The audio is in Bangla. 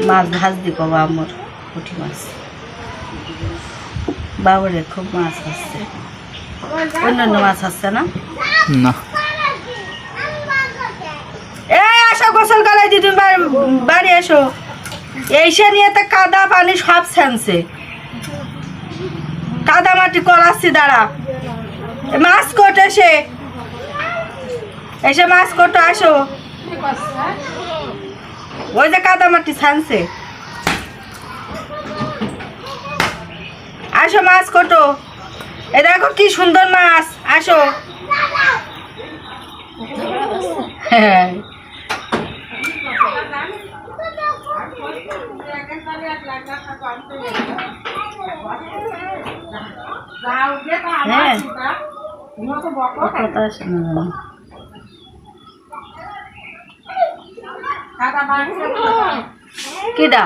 মাছ ভাজ দিব বাবুর পুঁটি মাছ বাবুরে খুব মাছ আসছে অন্যান্য মাছ আসছে না না এই আসো গোসল করাই দি তুমি বাড়ি এসো এইসে নিয়ে তো কাদা পানি সব ছানছে কাদা মাটি করাচ্ছি দাঁড়া মাছ কোট এসে মাছ কোট আসো ওই যে কাদা মাটি ছানছে আসো মাছ কোটো এ দেখো কি সুন্দর মাছ আসো হ্যাঁ কিডা